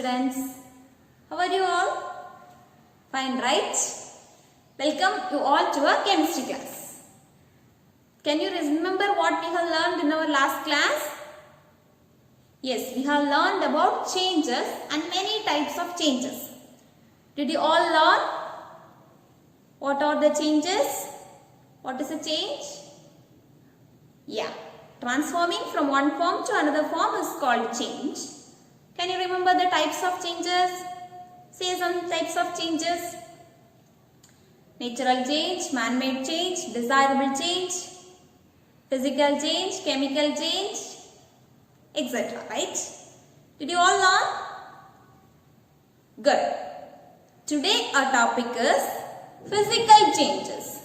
students. How are you all? Fine, right? Welcome you all to our chemistry class. Can you remember what we have learned in our last class? Yes, we have learned about changes and many types of changes. Did you all learn? What are the changes? What is a change? Yeah, transforming from one form to another form is called change. Can you remember the types of changes? Say some types of changes. Natural change, man-made change, desirable change, physical change, chemical change, etc. Right? Did you all learn? Good. Today our topic is physical changes.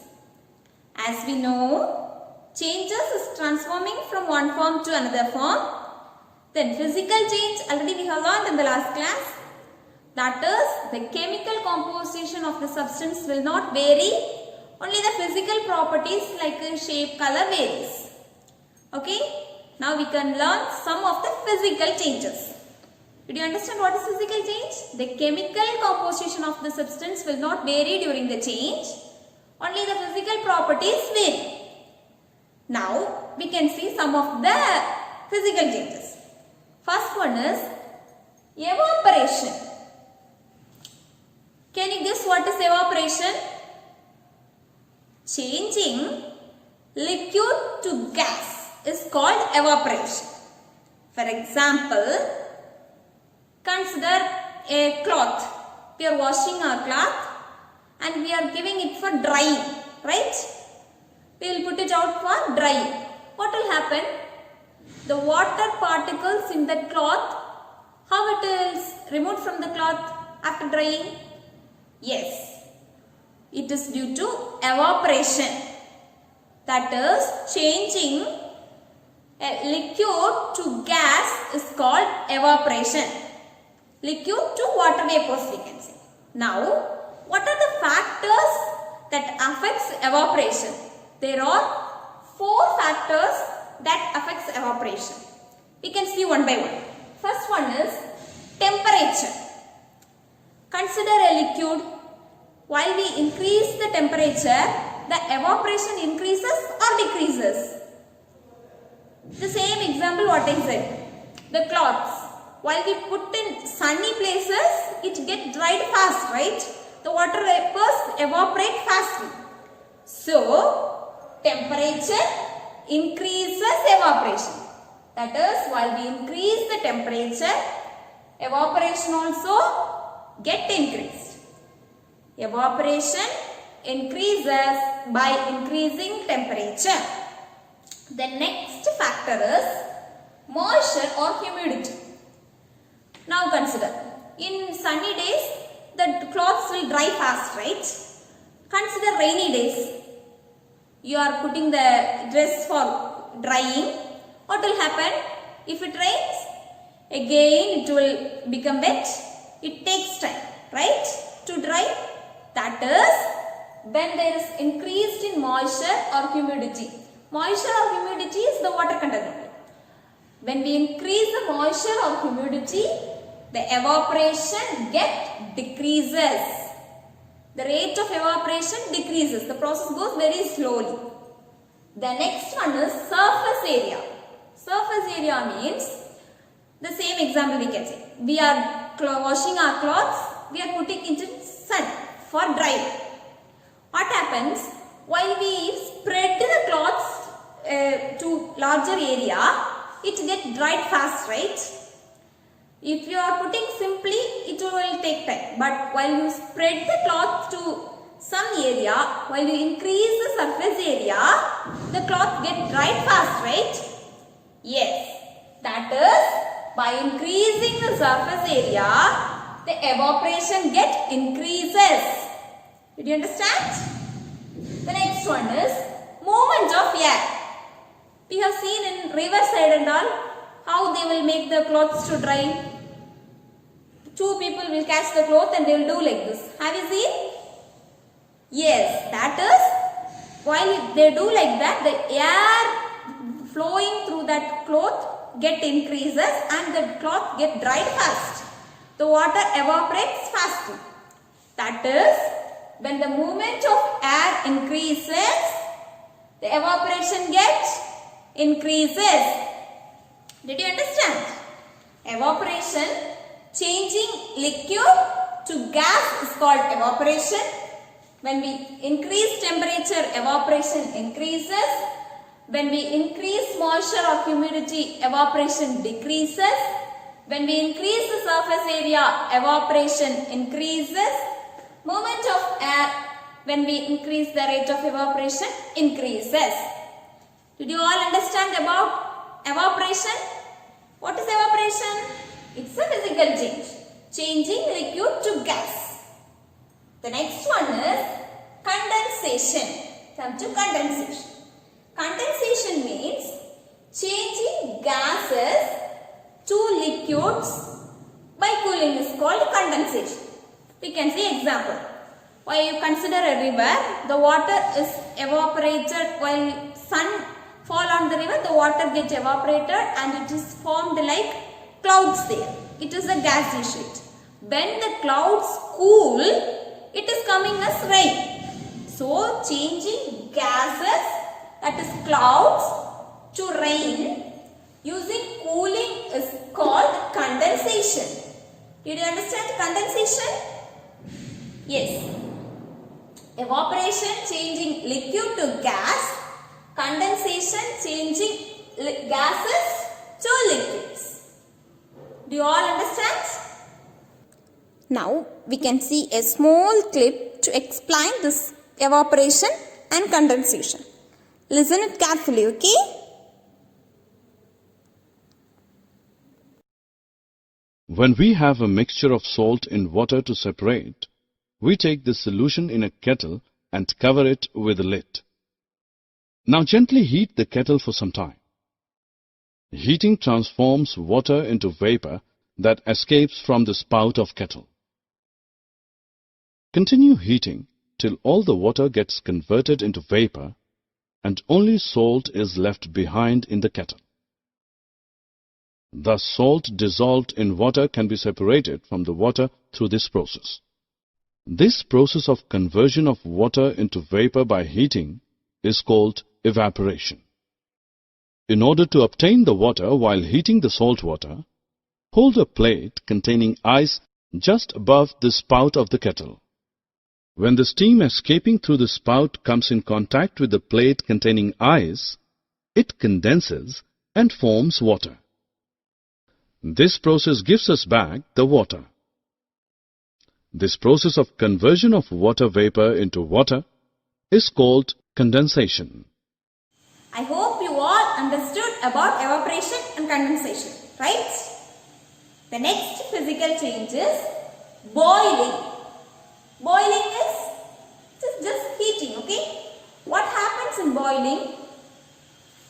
As we know, changes is transforming from one form to another form. Then physical change already we have learned in the last class. That is, the chemical composition of the substance will not vary. Only the physical properties like shape, color varies. Okay. Now we can learn some of the physical changes. Did you understand what is physical change? The chemical composition of the substance will not vary during the change. Only the physical properties vary. Now we can see some of the physical changes. First one is evaporation. Can you guess what is evaporation? Changing liquid to gas is called evaporation. For example, consider a cloth. We are washing our cloth and we are giving it for drying, right? We will put it out for drying. What will happen? The water particles in the cloth, how it is removed from the cloth after drying? Yes, it is due to evaporation. That is, changing a liquid to gas is called evaporation. Liquid to water vapors we can say. Now, what are the factors that affects evaporation? There are 4 factors that affects evaporation. We can see one by one. First one is temperature. Consider a liquid. While we increase the temperature, the evaporation increases or decreases. The same example what I said. The cloths. While we put in sunny places, it gets dried fast, right? The water vapors evaporate fastly. So, temperature increases evaporation. That is, while we increase the temperature, evaporation also get increased. Evaporation increases by increasing temperature. The next factor is moisture or humidity. Now consider, in sunny days, the clothes will dry fast, right? Consider rainy days. You are putting the dress for drying. What will happen? If it rains, again it will become wet. It takes time, right, to dry. That is when there is increased in moisture or humidity. Moisture or humidity is the water content. When we increase the moisture or humidity, the evaporation decreases. The rate of evaporation decreases. The process goes very slowly. The next one is surface area. Surface area means, the same example we can say. We are washing our clothes. We are putting into sun for drying. What happens? While we spread the cloths to larger area, it gets dried fast, right? If you are putting simply, it will take time. But while you spread the cloth to some area, while you increase the surface area, the cloth gets dried fast, right? Yes. That is, by increasing the surface area, the evaporation increases. Did you understand? The next one is movement of air. We have seen in riverside and all, how they will make the clothes to dry. 2 people will catch the cloth and they will do like this. Have you seen? Yes, that is, while they do like that, the air flowing through that cloth increases and the cloth get dried fast. the water evaporates faster. That is, when the movement of air increases, the evaporation gets increases. Did you understand? Evaporation, changing liquid to gas is called evaporation. When we increase temperature, evaporation increases. When we increase moisture or humidity, evaporation decreases. When we increase the surface area, evaporation increases. Movement of air, when we increase the rate of evaporation, increases. Did you all understand about evaporation? What is evaporation? It's a physical change. Changing liquid to gas. The next one is condensation. Come to condensation. Condensation means changing gases to liquids by cooling is called condensation. We can see example. While you consider a river, the water is evaporated while sun fall on the river, the water gets evaporated and it is formed like clouds there. It is a gaseous sheet. When the clouds cool, it is coming as rain. So, changing gases, that is clouds, to rain using cooling is called condensation. Did you understand condensation? Yes. Evaporation, changing liquid to gas. Condensation, changing gases to liquids. Do you all understand? Now we can see a small clip to explain this evaporation and condensation. Listen it carefully, okay? When we have a mixture of salt in water to separate, we take this solution in a kettle and cover it with a lid. Now gently heat the kettle for some time. Heating transforms water into vapor that escapes from the spout of kettle. Continue heating till all the water gets converted into vapor and only salt is left behind in the kettle. Thus salt dissolved in water can be separated from the water through this process. This process of conversion of water into vapor by heating is called evaporation. In order to obtain the water while heating the salt water, hold a plate containing ice just above the spout of the kettle. When the steam escaping through the spout comes in contact with the plate containing ice, it condenses and forms water. This process gives us back the water. This process of conversion of water vapor into water is called condensation. I hope you all understood about evaporation and condensation, right? The next physical change is boiling. Boiling is just heating, okay? What happens in boiling?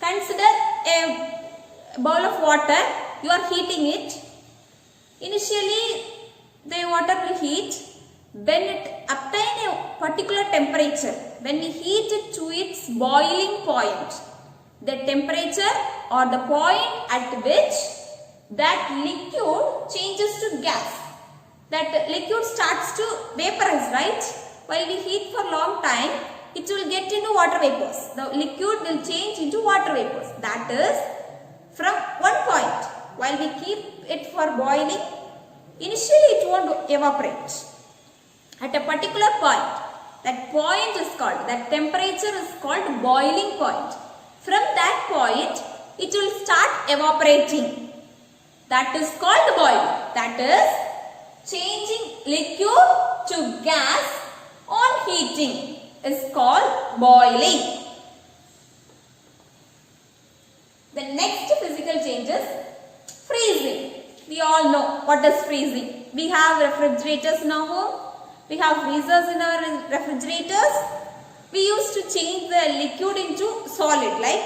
Consider a bowl of water. You are heating it. Initially, the water will heat. When it obtains a particular temperature, when we heat it to its boiling point, the temperature or the point at which that liquid changes to gas. That liquid starts to vaporize, right? While we heat for long time, it will get into water vapors. The liquid will change into water vapors. That is, from one point, while we keep it for boiling, initially it won't evaporate. At a particular point, that point is called, that temperature is called boiling point. From that point, it will start evaporating. That is called boiling. That is, changing liquid to gas on heating is called boiling. The next physical change is freezing. We all know what is freezing. We have refrigerators in our home. We have freezers in our refrigerators. We used to change the liquid into solid, like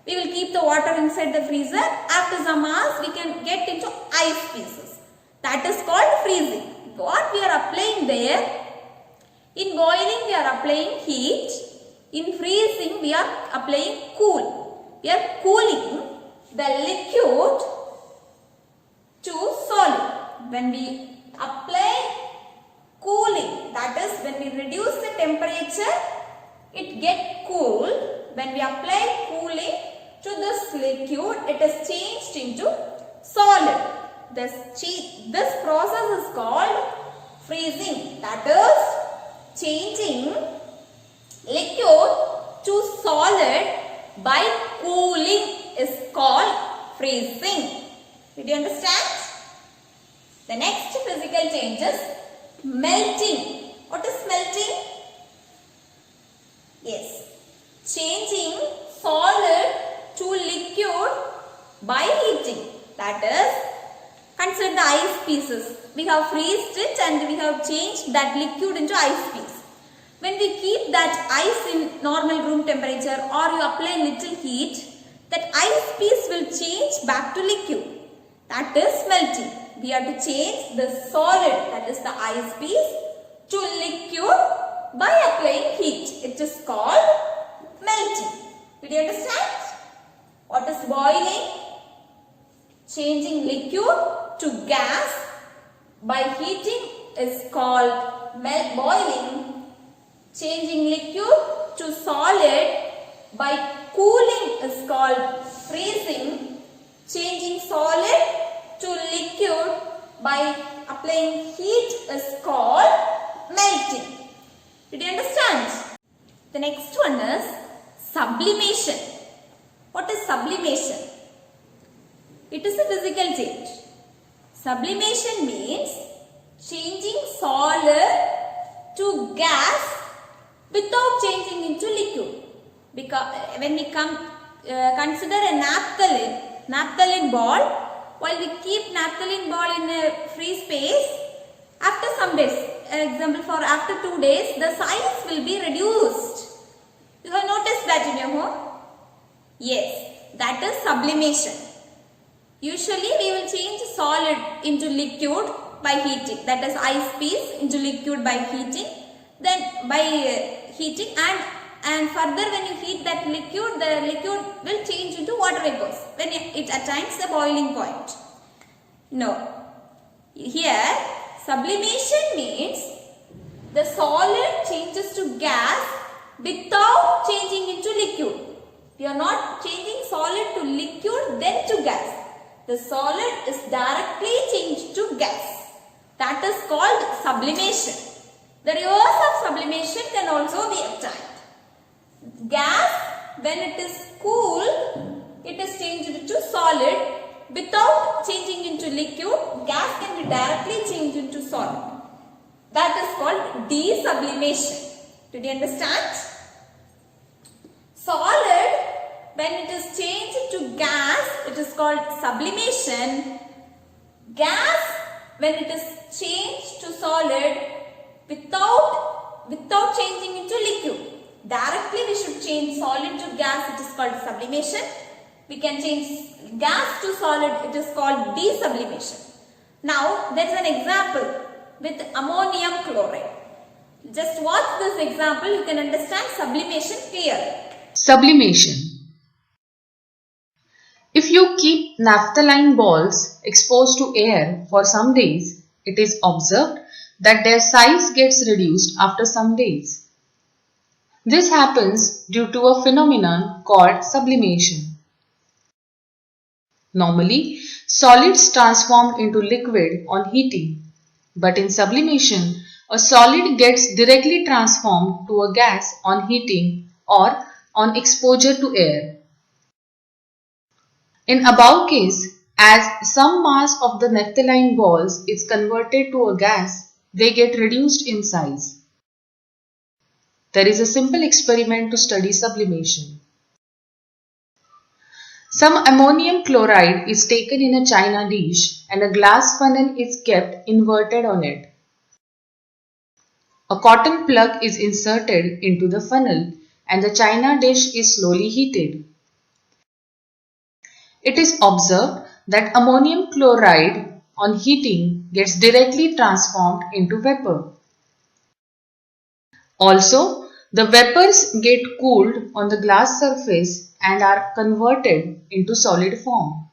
we will keep the water inside the freezer. After some hours, we can get into ice pieces. That is called freezing. What we are applying there? In boiling, we are applying heat. In freezing, we are applying cool. We are cooling the liquid to solid. When we apply cooling, that is when we reduce the temperature, it get cool. When we apply cooling to this liquid, it is changed into solid. This process is called freezing, that is changing liquid to solid by cooling is called freezing. Did you understand? The next physical change is melting. What is melting? Yes, changing solid to liquid by heating. That is, consider the ice pieces. We have freezed it and we have changed that liquid into ice piece. When we keep that ice in normal room temperature or you apply little heat, that ice piece will change back to liquid. That is melting. We have to change the solid, that is the ice piece, to liquid by applying heat. It is called melting. Did you understand? What is boiling? Changing liquid to gas by heating is called boiling. Changing liquid to solid by cooling is called freezing. Changing solid to liquid by applying heat is called melting. Did you understand? The next one is sublimation. What is sublimation? It is a physical change. Sublimation means changing solid to gas without changing into liquid. Because when we consider a naphthalene ball, while we keep naphthalene ball in a free space, after some days, example for after 2 days, the size will be reduced. You have noticed that in your home? Yes, that is sublimation. Usually we will change solid into liquid by heating, that is ice piece into liquid by heating, then by heating and further when you heat that liquid, the liquid will change into water vapors when it attains the boiling point. No. Here sublimation means the solid changes to gas without changing into liquid. We are not changing solid to liquid then to gas. The solid is directly changed to gas. That is called sublimation. The reverse of sublimation can also be obtained. Gas, when it is cool, it is changed to solid. Without changing into liquid, gas can be directly changed into solid. That is called desublimation. Did you understand? Solid, when it is changed to gas, it is called sublimation. Gas, when it is changed to solid without changing into liquid. Directly we should change solid to gas, it is called sublimation. We can change gas to solid, it is called desublimation. Now there is an example with ammonium chloride. Just watch this example, you can understand sublimation clearly. Sublimation. If you keep naphthalene balls exposed to air for some days, it is observed that their size gets reduced after some days. This happens due to a phenomenon called sublimation. Normally, solids transformed into liquid on heating, but in sublimation, a solid gets directly transformed to a gas on heating or on exposure to air. In above case, as some mass of the naphthalene balls is converted to a gas, they get reduced in size. There is a simple experiment to study sublimation. Some ammonium chloride is taken in a china dish and a glass funnel is kept inverted on it. A cotton plug is inserted into the funnel and the china dish is slowly heated. It is observed that ammonium chloride on heating gets directly transformed into vapor. Also, the vapors get cooled on the glass surface and are converted into solid form.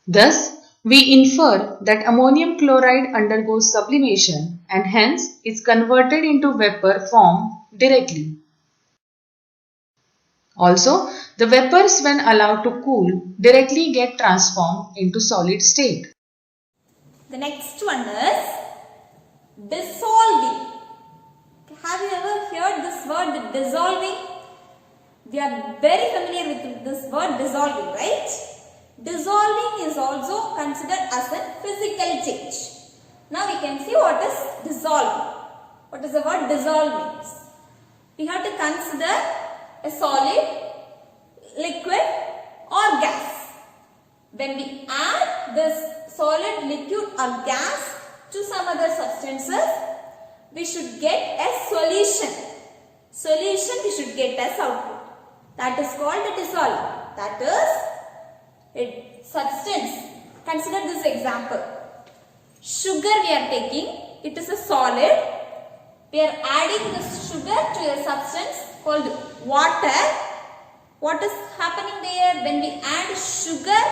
Thus, We infer that ammonium chloride undergoes sublimation and hence is converted into vapor form directly. Also, the vapors when allowed to cool directly get transformed into solid state. The next one is dissolving. Have you ever heard this word dissolving? We are very familiar with this word dissolving, right? Dissolving is also considered as a physical change. Now we can see what is dissolving. What does the word dissolve means? We have to consider a solid, liquid or gas. When we add this solid, liquid or gas to some other substances, we should get a solution. Solution we should get as output. That is called a dissolvent. That is a substance. Consider this example. Sugar we are taking. It is a solid. We are adding this sugar to a substance called water. What is happening there? When we add sugar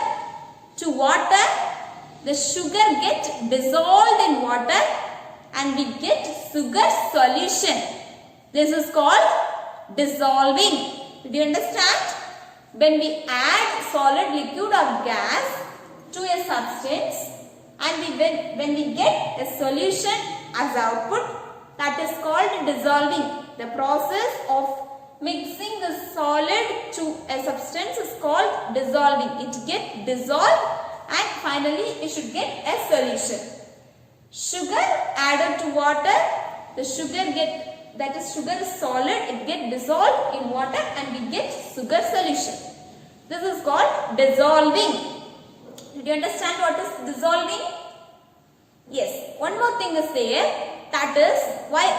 to water, the sugar gets dissolved in water and we get sugar solution. This is called dissolving. Do you understand? When we add solid, liquid or gas to a substance and when we get a solution as output, that is called dissolving. The process of mixing the solid to a substance is called dissolving. It gets dissolved and finally we should get a solution. Sugar added to water, the sugar is solid, it gets dissolved in water and we get sugar solution. This is called dissolving. Did you understand what is dissolving? Yes. One more thing is there. That is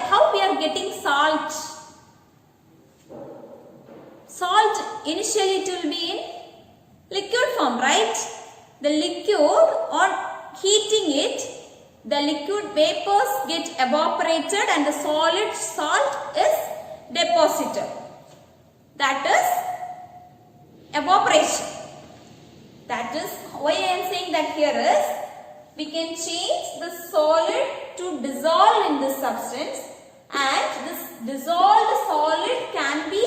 how we are getting salt. Salt initially it will be in liquid form, right? The liquid on heating it, the liquid vapors get evaporated and the solid salt is deposited. That is evaporation. That is why I am saying that here is we can change the solid to dissolve in this substance and this dissolved solid can be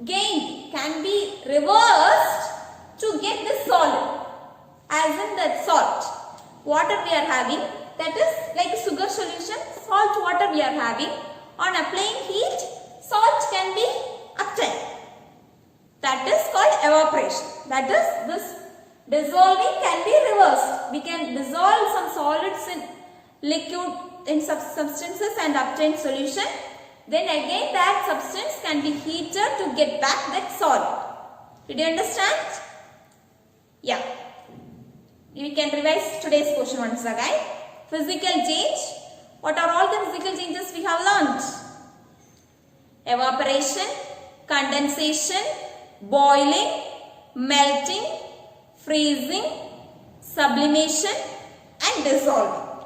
gained, can be reversed to get this solid, as in that salt. Water we are having, that is like a sugar solution, salt water we are having. On applying heat, salt can be obtained. That is called evaporation. That is, this dissolving can be reversed. We can dissolve some solids in liquid in substances and obtain solution. Then again that substance can be heated to get back that solid. Did you understand? Yeah. You can revise today's question once again. Physical change. What are all the physical changes we have learned? Evaporation, condensation, boiling, melting, freezing, sublimation and dissolving.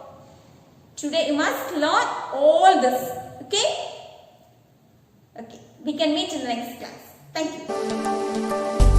Today you must learn all this. Okay? Okay. We can meet in the next class. Thank you.